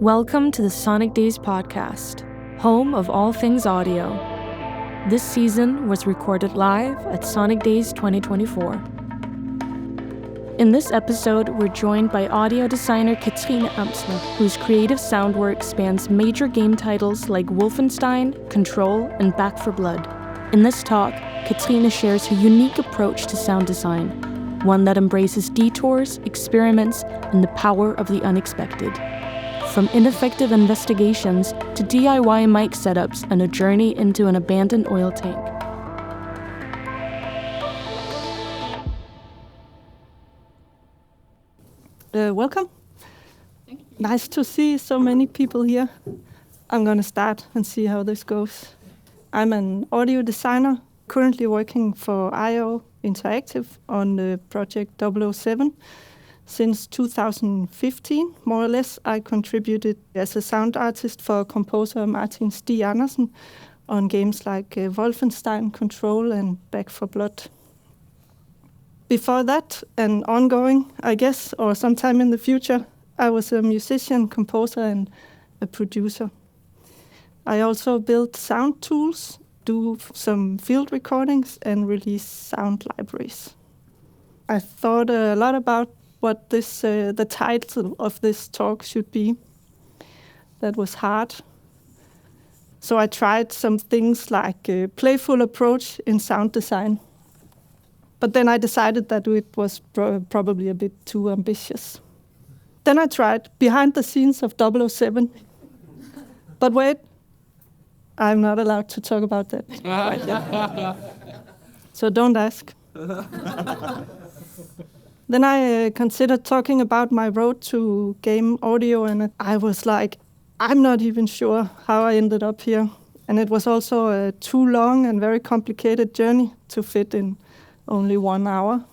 Welcome to the Sonic Days podcast, home of all things audio. This season was recorded live at Sonic Days 2024. In this episode, we're joined by audio designer Katrine Amsler, whose creative sound work spans major game titles like Wolfenstein, Control, and Back 4 Blood. In this talk, Katrine shares her unique approach to sound design, one that embraces detours, experiments, and the power of the unexpected. From ineffective investigations to DIY mic setups and a journey into an abandoned oil tank. Welcome. Thank you. Nice to see so many people here. I'm going to start and see how this goes. I'm an audio designer, currently working for IO Interactive on the project 007. Since 2015, more or less, I contributed as a sound artist for composer Martin Stig Andersen on games like Wolfenstein, Control, and Back 4 Blood. Before that, and ongoing, I guess, or sometime in the future, I was a musician, composer, and a producer. I also build sound tools, do some field recordings, and release sound libraries. I thought a lot about what the title of this talk should be. That was hard. So I tried some things like a playful approach in sound design. But then I decided that it was probably a bit too ambitious. Then I tried behind the scenes of 007. But wait, I'm not allowed to talk about that right yet. So don't ask. Then I considered talking about my road to game audio, and I was like, I'm not even sure how I ended up here. And it was also a too long and very complicated journey to fit in only 1 hour.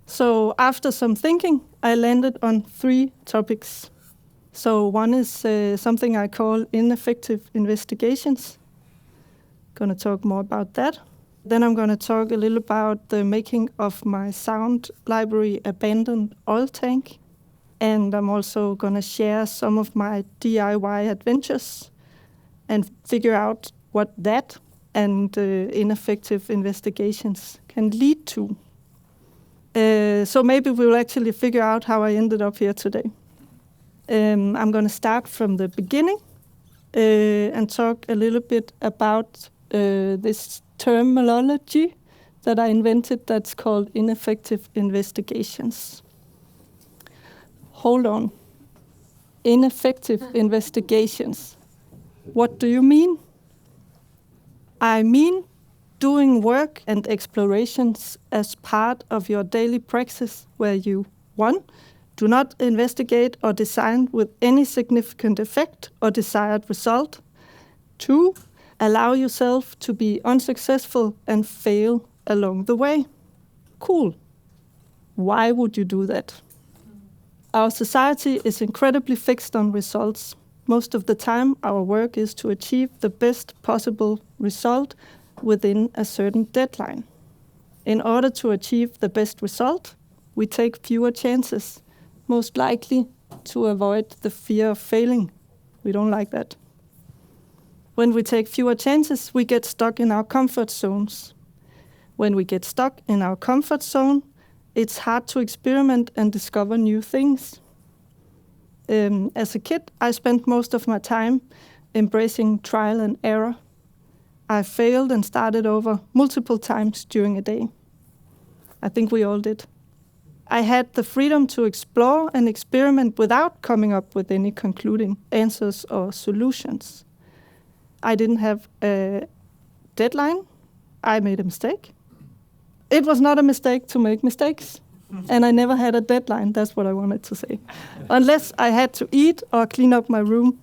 So after some thinking, I landed on 3 topics. So one is something I call ineffective investigations. Gonna talk more about that. Then I'm going to talk a little about the making of my sound library Abandoned Oil Tank. And I'm also going to share some of my DIY adventures and figure out what that and ineffective investigations can lead to. So maybe we'll actually figure out how I ended up here today. I'm going to start from the beginning and talk a little bit about this terminology that I invented that's called ineffective investigations. Hold on. Ineffective investigations. What do you mean? I mean doing work and explorations as part of your daily practice where you 1. Do not investigate or design with any significant effect or desired result. 2. Allow yourself to be unsuccessful and fail along the way. Cool. Why would you do that? Our society is incredibly fixed on results. Most of the time, our work is to achieve the best possible result within a certain deadline. In order to achieve the best result, we take fewer chances, most likely to avoid the fear of failing. We don't like that. When we take fewer chances, we get stuck in our comfort zones. When we get stuck in our comfort zone, it's hard to experiment and discover new things. As a kid, I spent most of my time embracing trial and error. I failed and started over multiple times during a day. I think we all did. I had the freedom to explore and experiment without coming up with any concluding answers or solutions. I didn't have a deadline. I made a mistake. It was not a mistake to make mistakes. And I never had a deadline, that's what I wanted to say. Unless I had to eat or clean up my room.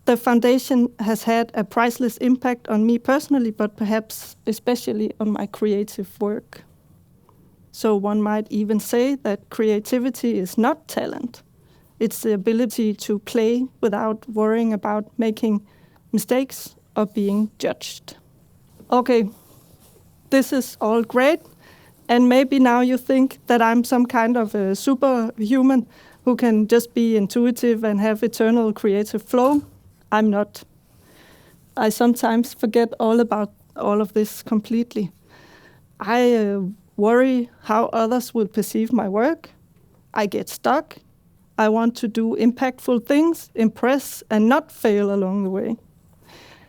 The foundation has had a priceless impact on me personally, but perhaps especially on my creative work. So one might even say that creativity is not talent. It's the ability to play without worrying about making mistakes or being judged. Okay, this is all great. And maybe now you think that I'm some kind of a superhuman who can just be intuitive and have eternal creative flow. I'm not. I sometimes forget all about all of this completely. I worry how others will perceive my work. I get stuck. I want to do impactful things, impress, and not fail along the way.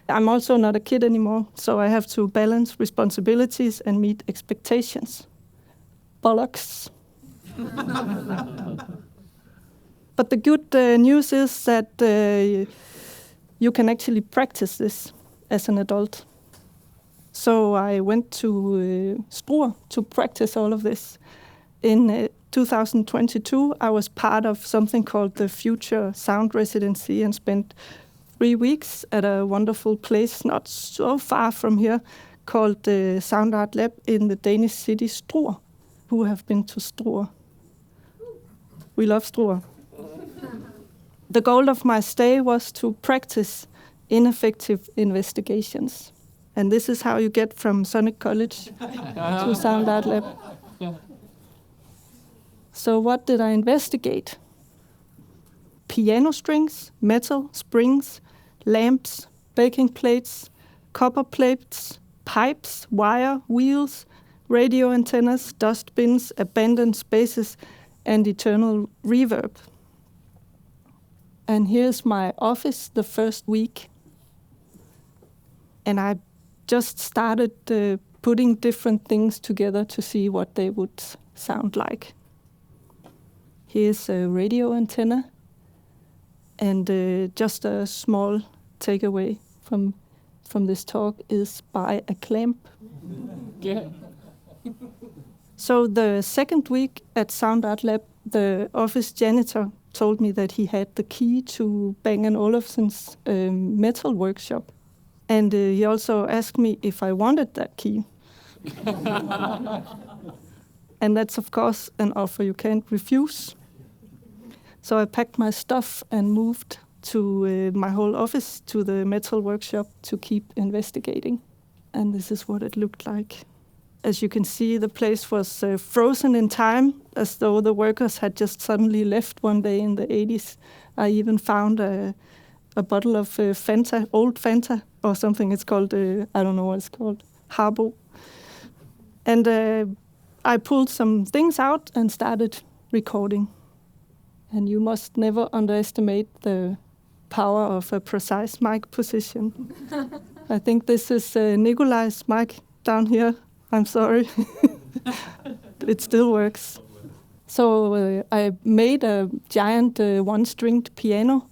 I'm also not a kid anymore, so I have to balance responsibilities and meet expectations. Bollocks. But the good news is that you can actually practice this as an adult. So I went to Struer to practice all of this. In 2022, I was part of something called the Future Sound Residency and spent 3 weeks at a wonderful place not so far from here called the Sound Art Lab in the Danish city Struer. Who have been to Struer? We love Struer. The goal of my stay was to practice ineffective investigations. And this is how you get from Sonic College to Sound Art Lab. So what did I investigate? Piano strings, metal, springs, lamps, baking plates, copper plates, pipes, wire, wheels, radio antennas, dustbins, abandoned spaces, and eternal reverb. And here's my office the first week. And I just started putting different things together to see what they would sound like. Here's a radio antenna. And just a small takeaway from this talk is buy a clamp. Yeah. So the second week at Sound Art Lab, the office janitor told me that he had the key to Bang & Olufsen's metal workshop. And he also asked me if I wanted that key. And that's, of course, an offer you can't refuse. So I packed my stuff and moved to my whole office to the metal workshop to keep investigating. And this is what it looked like. As you can see, the place was frozen in time, as though the workers had just suddenly left one day in the 80s. I even found a bottle of Fanta, old Fanta, or something it's called, I don't know what it's called, Harbo. And I pulled some things out and started recording. And you must never underestimate the power of a precise mic position. I think this is Nikolai's mic down here. I'm sorry. It still works. So I made a giant one-stringed piano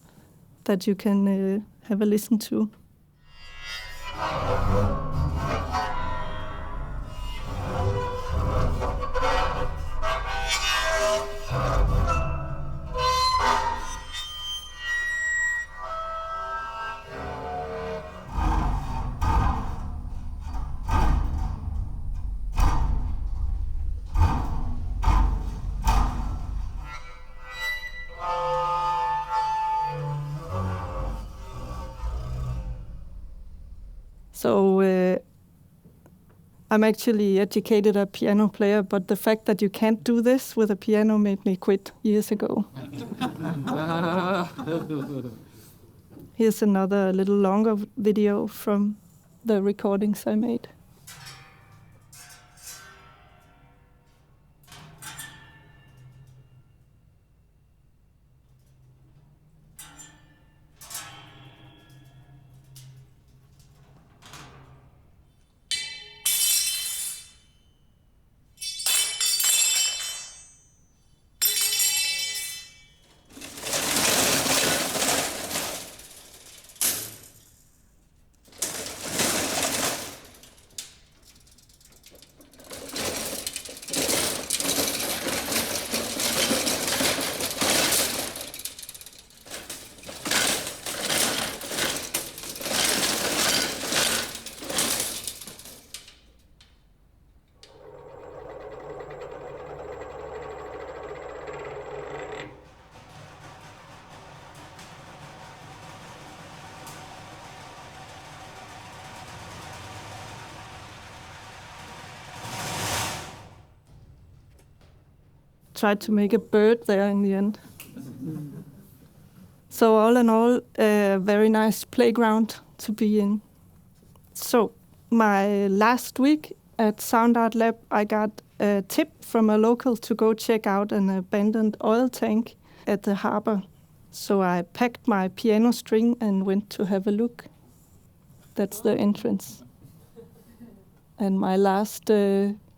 that you can have a listen to. So I'm actually educated a piano player, but the fact that you can't do this with a piano made me quit years ago. Here's another little longer video from the recordings I made. Tried to make a bird there in the end. So all in all, a very nice playground to be in. So my last week at Sound Art Lab, I got a tip from a local to go check out an abandoned oil tank at the harbor. So I packed my piano string and went to have a look. That's the entrance. And my last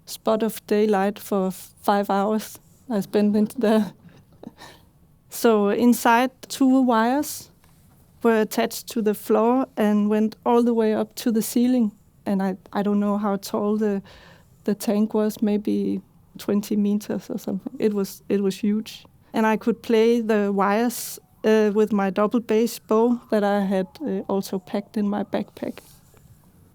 spot of daylight for 5 hours I spent in there. So inside, 2 wires were attached to the floor and went all the way up to the ceiling. And I don't know how tall the tank was, maybe 20 meters or something. It was huge. And I could play the wires with my double bass bow that I had also packed in my backpack.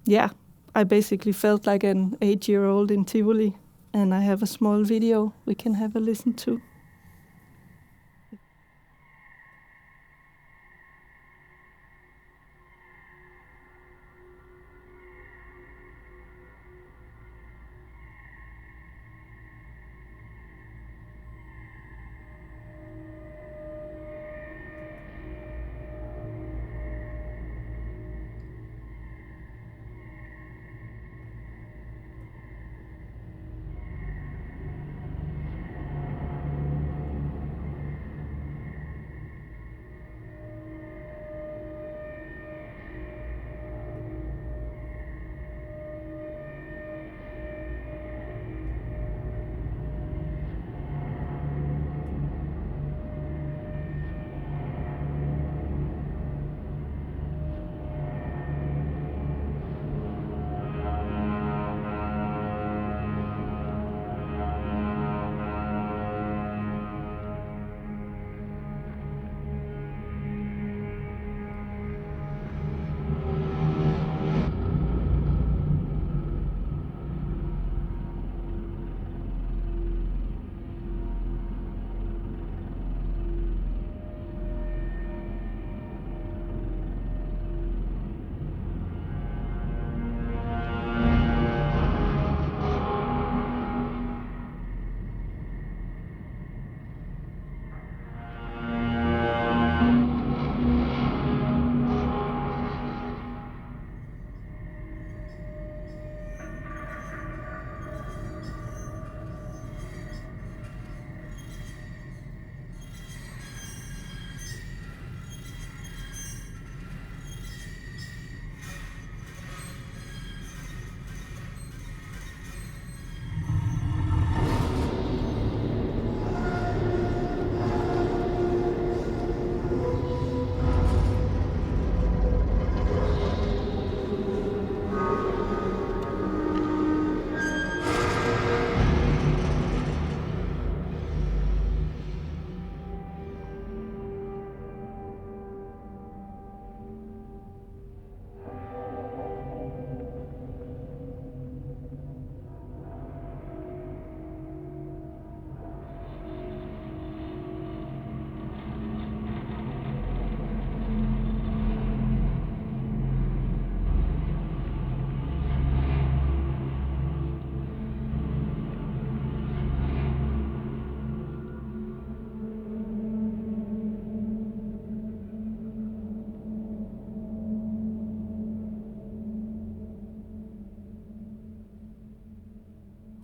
Yeah, I basically felt like an 8-year-old in Tivoli. And I have a small video we can have a listen to.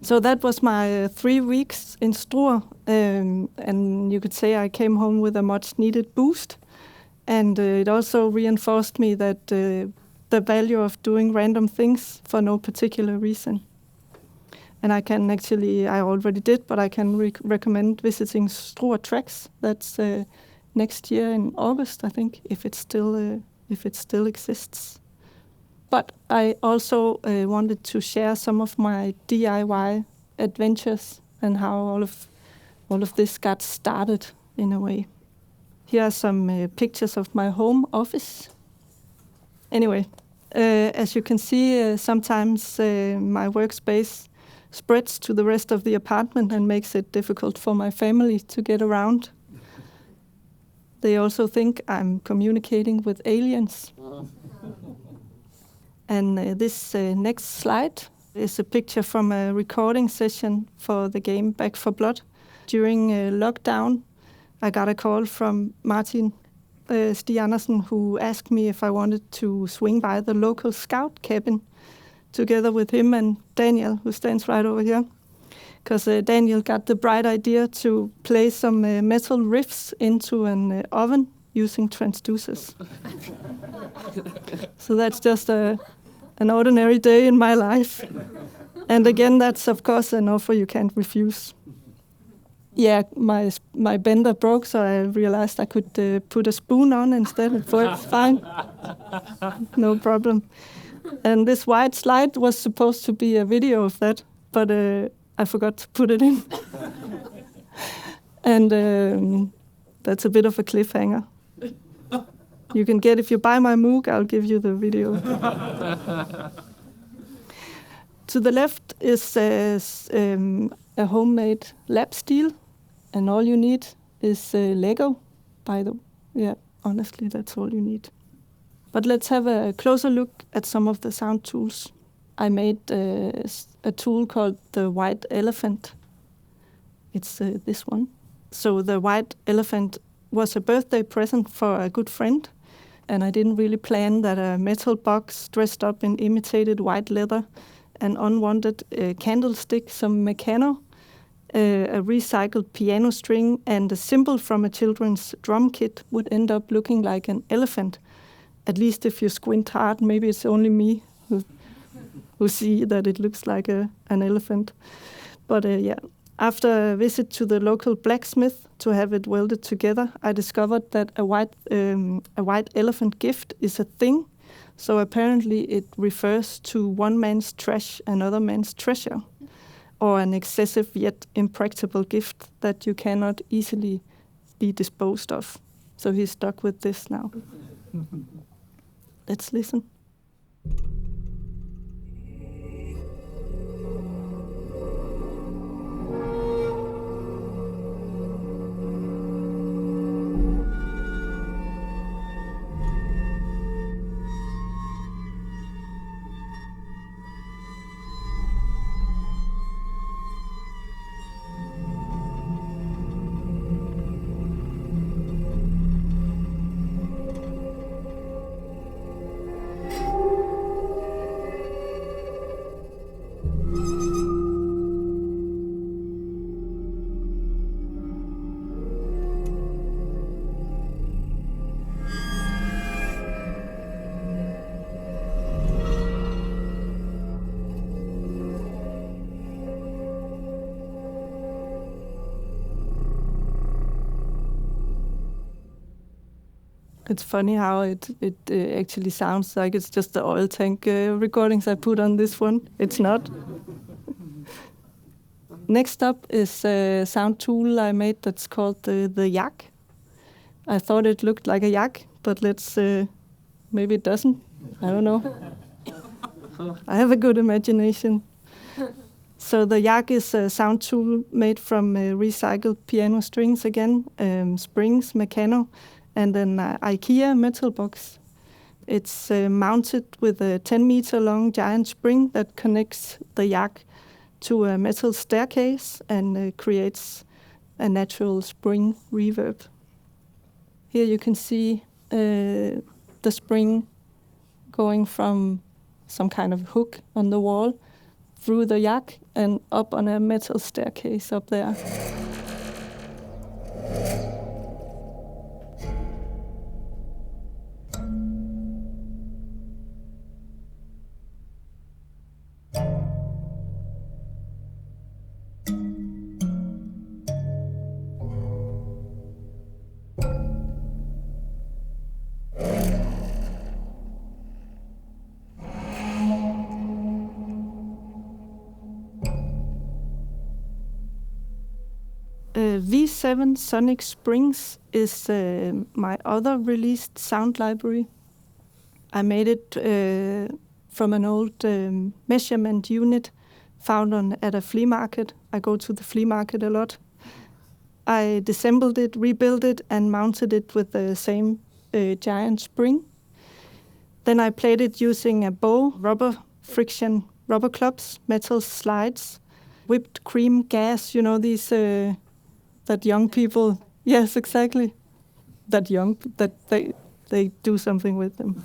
So that was my 3 weeks in Struer, and you could say I came home with a much-needed boost. And it also reinforced me that the value of doing random things for no particular reason. And I can actually, I already did, but I can recommend visiting Struer Tracks. That's next year in August, I think, if it still exists. But I also wanted to share some of my DIY adventures and how all of this got started in a way. Here are some pictures of my home office. Anyway, as you can see, sometimes my workspace spreads to the rest of the apartment and makes it difficult for my family to get around. They also think I'm communicating with aliens. And this next slide is a picture from a recording session for the game Back 4 Blood. During lockdown, I got a call from Martin Stig Andersen, who asked me if I wanted to swing by the local scout cabin together with him and Daniel, who stands right over here. Because Daniel got the bright idea to play some metal riffs into an oven using transducers. So that's just an ordinary day in my life. And again, that's of course an offer you can't refuse. Yeah, my bender broke, so I realized I could put a spoon on instead. It worked fine. No problem. And this white slide was supposed to be a video of that, but I forgot to put it in. And that's a bit of a cliffhanger. You can get, if you buy my MOOC, I'll give you the video. To the left is a homemade lap steel, and all you need is Lego. Honestly, that's all you need. But let's have a closer look at some of the sound tools. I made a tool called the White Elephant. It's this one. So the White Elephant was a birthday present for a good friend, and I didn't really plan that a metal box dressed up in imitated white leather, an unwanted candlestick, some Meccano, a recycled piano string, and a cymbal from a children's drum kit would end up looking like an elephant. At least if you squint hard, maybe it's only me who see that it looks like an elephant. But after a visit to the local blacksmith to have it welded together, I discovered that a white elephant gift is a thing. So apparently it refers to one man's trash, another man's treasure, or an excessive yet impractical gift that you cannot easily be disposed of. So he's stuck with this now. Let's listen. It's funny how it actually sounds like it's just the oil tank recordings I put on this one. It's not. Next up is a sound tool I made that's called the yak. I thought it looked like a yak, but maybe it doesn't. I don't know. I have a good imagination. So the yak is a sound tool made from recycled piano strings again, springs, Meccano, and an IKEA metal box. It's mounted with a 10-meter long giant spring that connects the yak to a metal staircase and creates a natural spring reverb. Here you can see the spring going from some kind of hook on the wall through the yak and up on a metal staircase up there. V7 Sonic Springs is my other released sound library. I made it from an old measurement unit found at a flea market. I go to the flea market a lot. I disassembled it, rebuilt it, and mounted it with the same giant spring. Then I played it using a bow, rubber friction, rubber clubs, metal slides, whipped cream gas, these... that young people, yes, exactly. that young that they do something with them.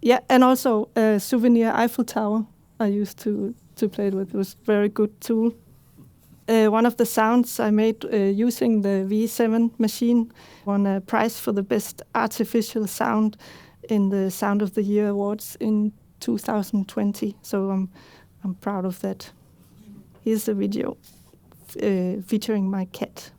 Yeah, and also a souvenir Eiffel Tower I used to play it with. It was a very good tool. One of the sounds I made using the V7 machine won a prize for the best artificial sound in the Sound of the Year Awards in 2020. So I'm proud of that. Here's a video featuring my cat.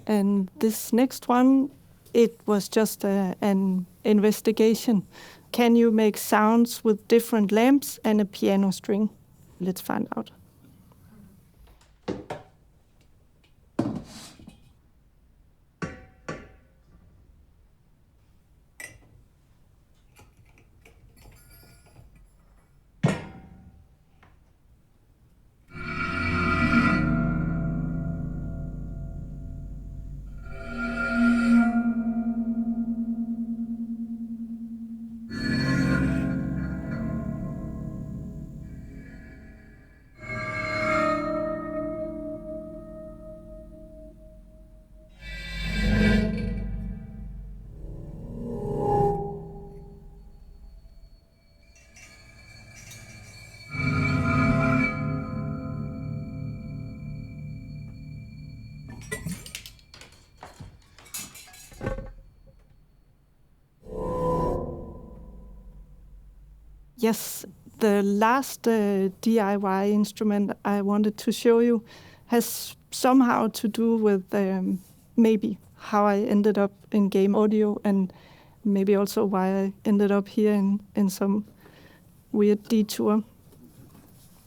And this next one, it was just an investigation. Can you make sounds with different lamps and a piano string? Let's find out. Yes, the last DIY instrument I wanted to show you has somehow to do with maybe how I ended up in game audio and maybe also why I ended up here in some weird detour.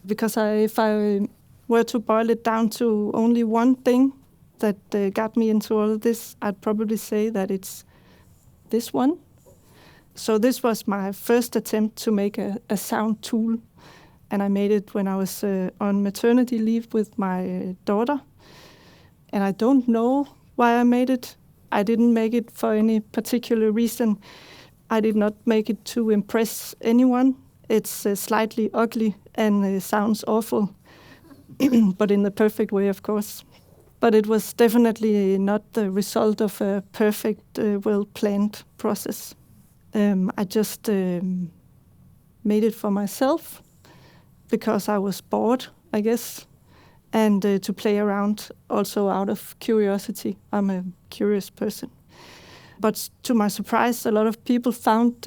Because if I were to boil it down to only one thing that got me into all of this, I'd probably say that it's this one. So this was my first attempt to make a sound tool, and I made it when I was on maternity leave with my daughter. And I don't know why I made it. I didn't make it for any particular reason. I did not make it to impress anyone. It's slightly ugly and sounds awful, but in the perfect way, of course. But it was definitely not the result of a perfect, well-planned process. I just made it for myself because I was bored, I guess, and to play around also out of curiosity. I'm a curious person. But to my surprise, a lot of people found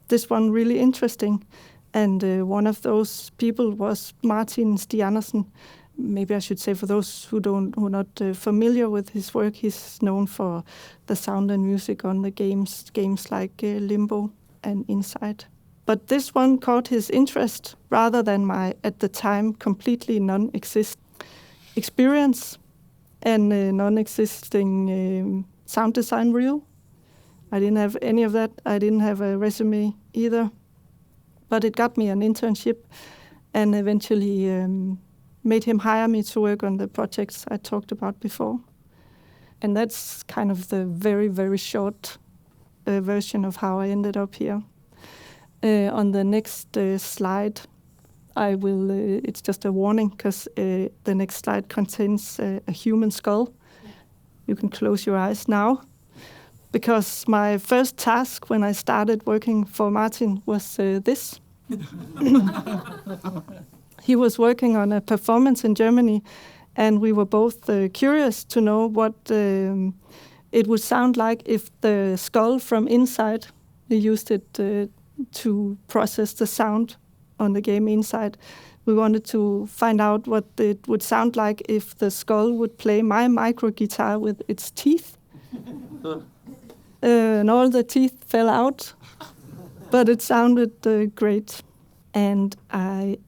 this one really interesting. And one of those people was Martin Stig Andersen. Maybe I should say, for those who are not familiar with his work, he's known for the sound and music on the games like Limbo and Inside. But this one caught his interest rather than my, at the time, completely non-existent experience and non-existing sound design reel. I didn't have any of that. I didn't have a resume either. But it got me an internship and eventually made him hire me to work on the projects I talked about before. And that's kind of the very, very short version of how I ended up here. On the next slide, I will, it's just a warning because the next slide contains a human skull. You can close your eyes now. Because my first task when I started working for Martin was this. He was working on a performance in Germany, and we were both curious to know what it would sound like if the skull from Inside, we used it to process the sound on the game inside. We wanted to find out what it would sound like if the skull would play my micro guitar with its teeth. And all the teeth fell out, but it sounded great. And I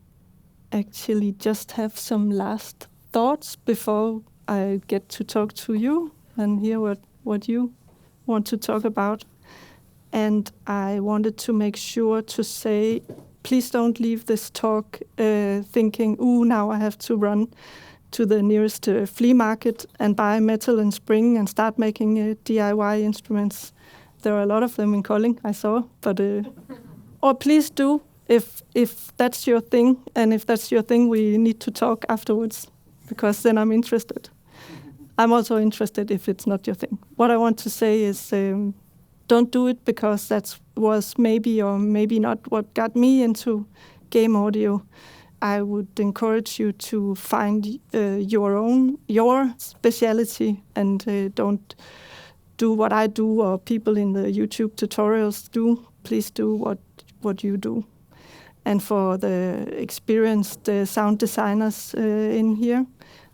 actually just have some last thoughts before I get to talk to you and hear what you want to talk about. And I wanted to make sure to say, please don't leave this talk thinking, now I have to run to the nearest flea market and buy metal and spring and start making DIY instruments. There are a lot of them in Kolding, I saw. But or please do, if that's your thing, and if that's your thing, we need to talk afterwards, because then I'm interested. I'm also interested if it's not your thing. What I want to say is don't do it because that was maybe or maybe not what got me into game audio. I would encourage you to find your speciality, and don't do what I do or people in the YouTube tutorials do. Please do what you do. And for the experienced sound designers in here,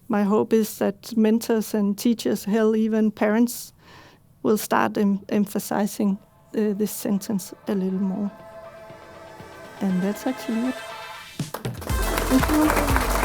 my hope is that mentors and teachers, hell, even parents, will start emphasizing this sentence a little more. And that's actually it. Thank you.